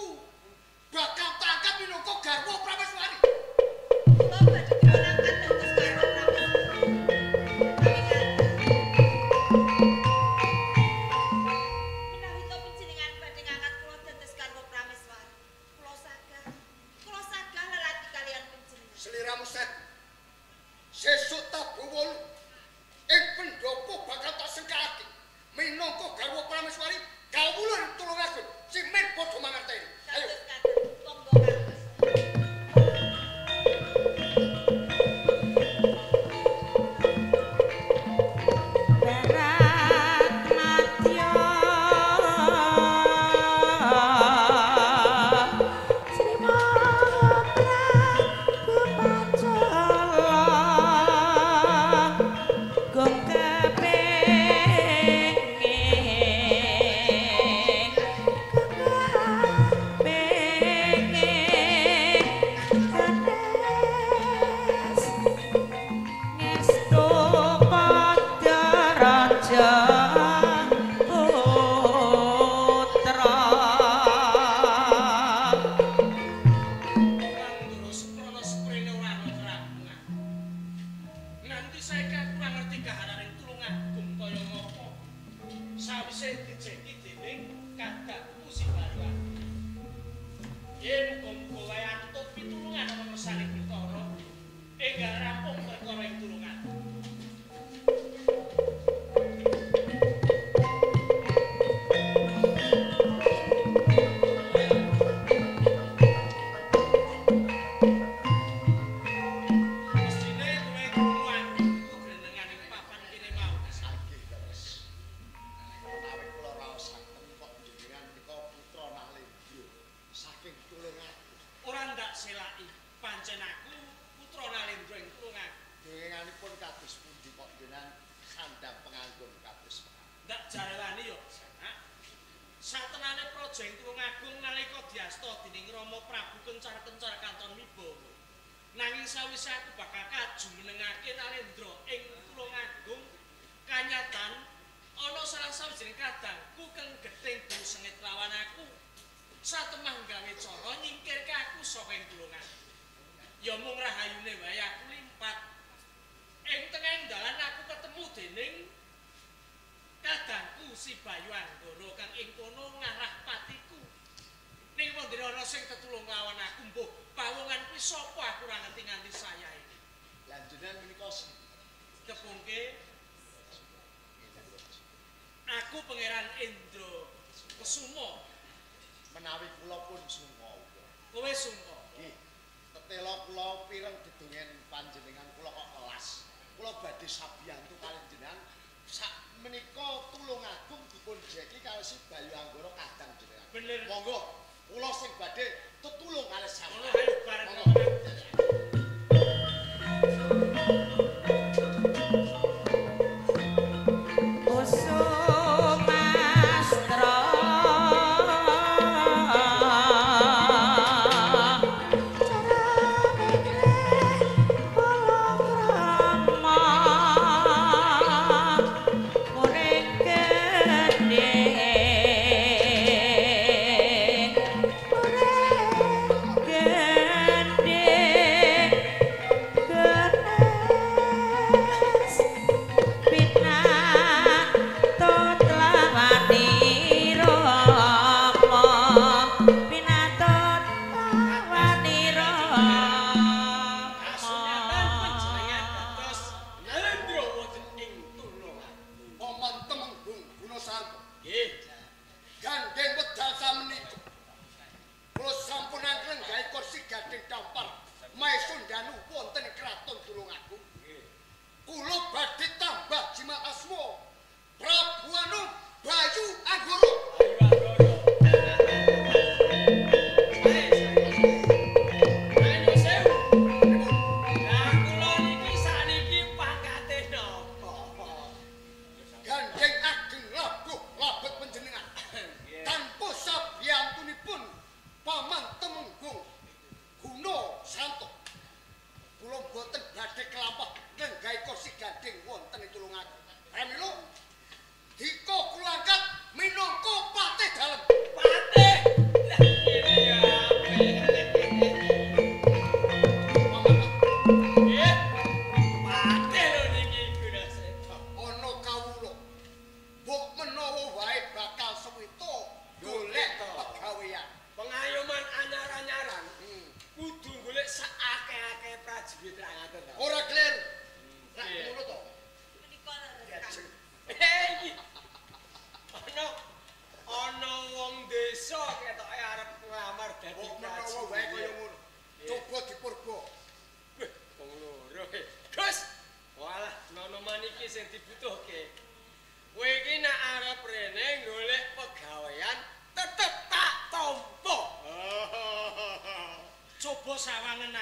niku bakal tangkap minangka garwa Prameswari. Kula badhe dipunangkat dados garwa Prameswari. Menawi to panjenengan badhe ngangkat kula dados garwa Prameswari, kula sagah lelati kaliyan panjenengan. Sliramu set. Sesuk tabuh wolu ing pendopo bakal tak sengkakake minangka garwa Prameswari kawula tulungaken sing men padha mangerteni. Ayo. Monggo Kang.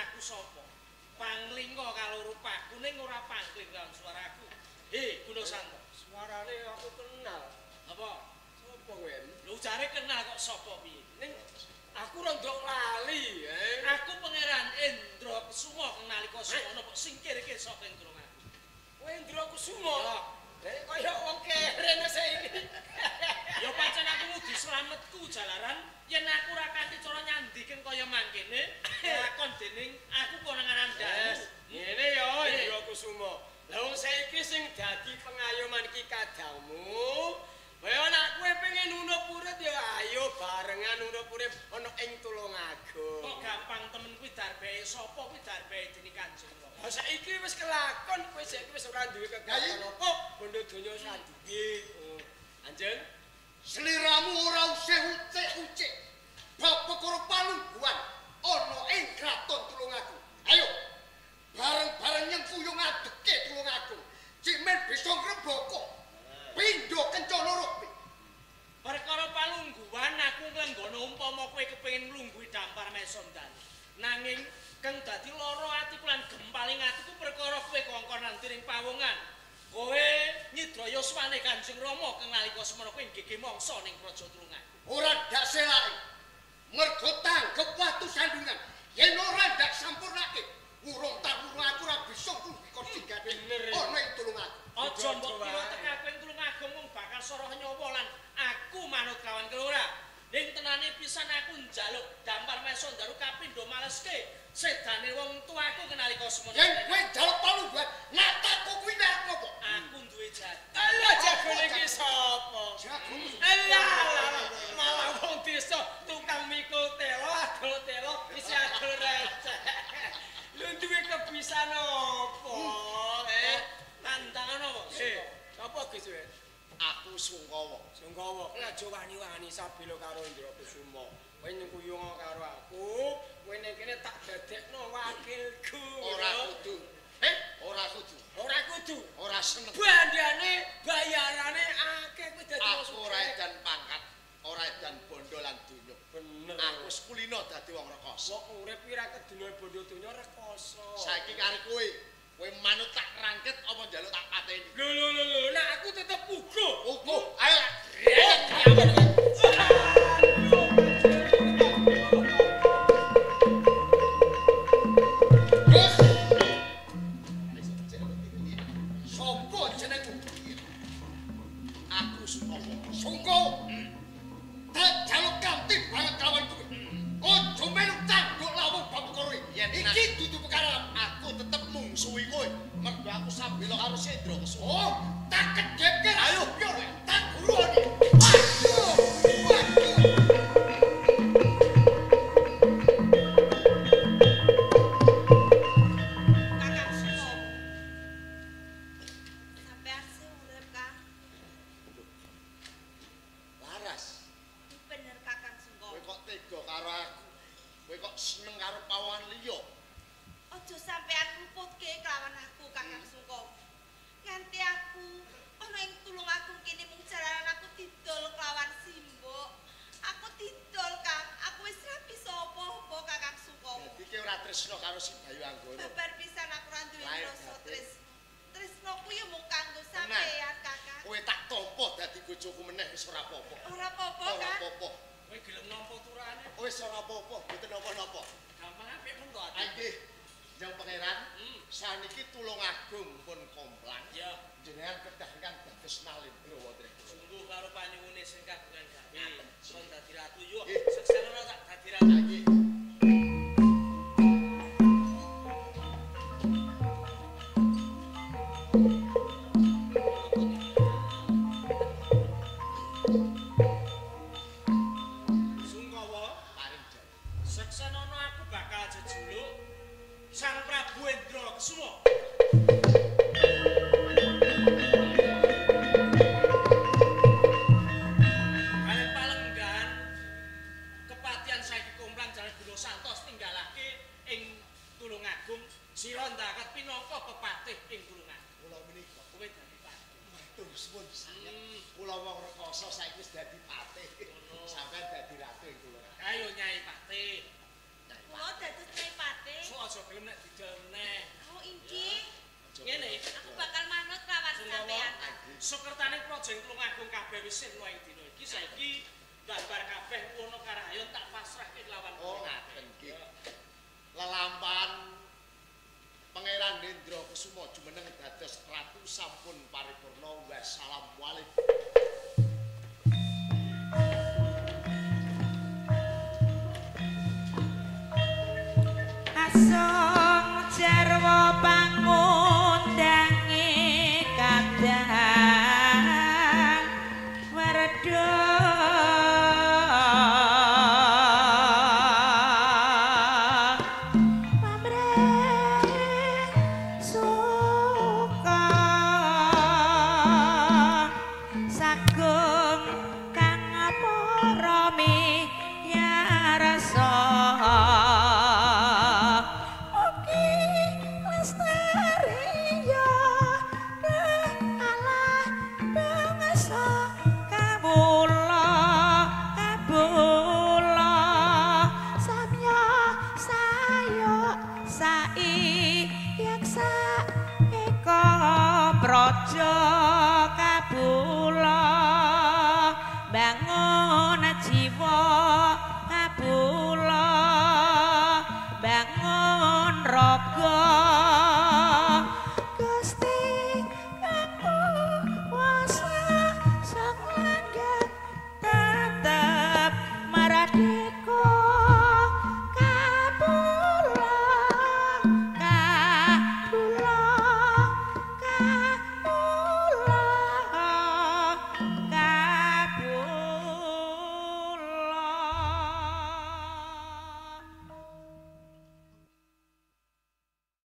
aku sapa? Panglingga kaloro paku ning ora pangling karo suaraku. Gunasanto. Suarane aku kenal. Apa? Sopo kowe? Lho jare kenal kok sapa piye? Ning aku rondok lali, Aku Pangeran Indra Kusuma nalika semono kok singkirke saka tulung aku. Kowe Indra Kusuma. Kaya wong keren saiki. Ya pancen aku ngudu slametku jalaran yen aku ora kanthi cara nyandikeun kaya mangkene lakon dening aku konangan Andalu. Ngene ya Indra Kusuma. Lah wong saiki sing dadi pengayoman iki kadangmu. Kaya nek kowe pengen unup urip ya ayo barengan unup urip ana ing Tulungagung. Kok gampang temen kuwi darbeke sapa kuwi darbeke dening Kanjeng Rama. Lah saiki wis kelakon kowe saiki wis ora duwe kekuatan apa bondo donya saduwe. Anjen Sliramu ora usah ucek-ucek. Bab perkara palungguhan ana ing kraton Tulungagung. Ayo. Bareng-bareng nyengkuyung adeke Tulungagung. Cik men bisa ngrebaka. Pindho kencana rukmi. Perkara palungguhan aku nglenggono umpama kowe kepengin nglungguhi dampar Mesondan. Nanging kang dadi lara atiku lan gempaling atiku perkara kowe kongkon nantiring pawongan. Kowe nyidraya swane Kanjeng Rama kang nalika semana kowe nggege mangsa ning Praja Tulungagung. Ora dak selake. Mergo tanggep watu sandungan. Yen ora dak sampurnake, urung aku ora bisa kuwi kok digate ana ing Tulungagung. Aja mbok kira tekaku ing Tulungagung mung bakal soroh nyawa lan aku manut kawan kelora. Ning tenane pisan aku njaluk dampar Mesondaru kapindho maleske sedane wong tuaku kenalika semono. Yen kowe njaluk palungguhan, nataku kuwi arep ngopo? Aku duwe jati. Alah jagone iki sapa? Jago. Alah malah wong desa tukang mikul telo adol telo isi adol receh. Lu duwe kebisan apa? Tantangan apa? Sapa Gus kowe? Aku Sungkawa. Sungkawa, aja wani-wani sabelo karo Indra Kusuma. Kowe nyengkuyung karo aku, kowe ning kene tak dadekno wakilku. Ora kudu. Ora kudu. Ora kudu. Ora seneng. Bandane bayarane akeh kowe dadi Aku ora edan pangkat, ora edan bondo lan donya. bener. Aku kulino dadi wong rekoso. Kok urip ira kedina bondo donya rekoso. Saiki karo kowe, kowe manut tak rangket apa njaluk tak pateni? Lho, nek aku tetep uga. Ayo. Sopo jenengmu? Aku Sungkawa. Sungkawa. Tak jaluk kanthi banget kawan kowe. Ojo melu canduk lawuh bab perkara iki. Iki dudu perkara aku tetep mungsuhi kowe. Mergo aku sambela karo Sendra Kusuma. Oh, tak kedepke. Ayo, yo tak buruani. Waduh. Kakang Sungkawa. Sampeyan sing urip Kang. Laras, Bener Kakang Sungkawa. kowe kok tega karo aku. Kowe kok seneng karo pawon liya. Aja sampeyan nguputke kelawan aku Kakang Sungkawa. Nganti aku ana ing Tulungagung kene mung jalaran aku didol kelawan simbok. Aku didol Kang. Aku wis ra bisa apa-apa Kakang Sungkawa. Dadi kowe ora tresna karo si Bayu Anggara. Babar pisan aku ra duwe Lair rasa batin. tresna. Tresnaku ya mung kanggo sampeyan Kakang. Kowe tak tampa dadi bojoku meneh wis ora apa-apa. Ora apa-apa Ora Kang. apa-apa. Kowe gelem nampa turane? Wis ora apa-apa, mboten napa-napa. Gampang apik men to. Ah nggih, Jang Pangeran, saniki Tulungagung pun komplang. Ya, Jenengan kedah kan dados nalendra wonten ing kula. sungguh karo panyuwune sing kagungan gawe. Son dadi ratu yo. Nggih. Seksana tak dadi Ah ratu. nggih. Sungkawa, Paring jan. seksana aku bakal jejuluk Sang Prabu Indra Kusuma. Kalian palenggan kepatian saiki komplang jalan Gunung Santos tinggalake ing Tulungagung sira ndakat pinangka pepatih ing Tulungagung. Kula menika Kowe dadi patih. matur suwun sanget. Kula wong rekoso saiki wis dadi patih. Sampeyan dadi ratu ing kula. Ayo Nyai Patih. Kula dados Nyai Patih. Sok aja gelem nek didol meneh. Oh, inggih. Ngene, Aku bakal manut lawan sampean. Sekretaring Praja ing Tulungagung kabeh wis sirna ing dina iki. Saiki gambar kabeh wono karahayon tak pasrahke lawan. Oh, ngaten nggih. Lelampahan Pangeran Nendra Kusuma jumeneng dados ratu sampun paripurna. Wassalamualaikum. Asong jarwa pangundange kadang werda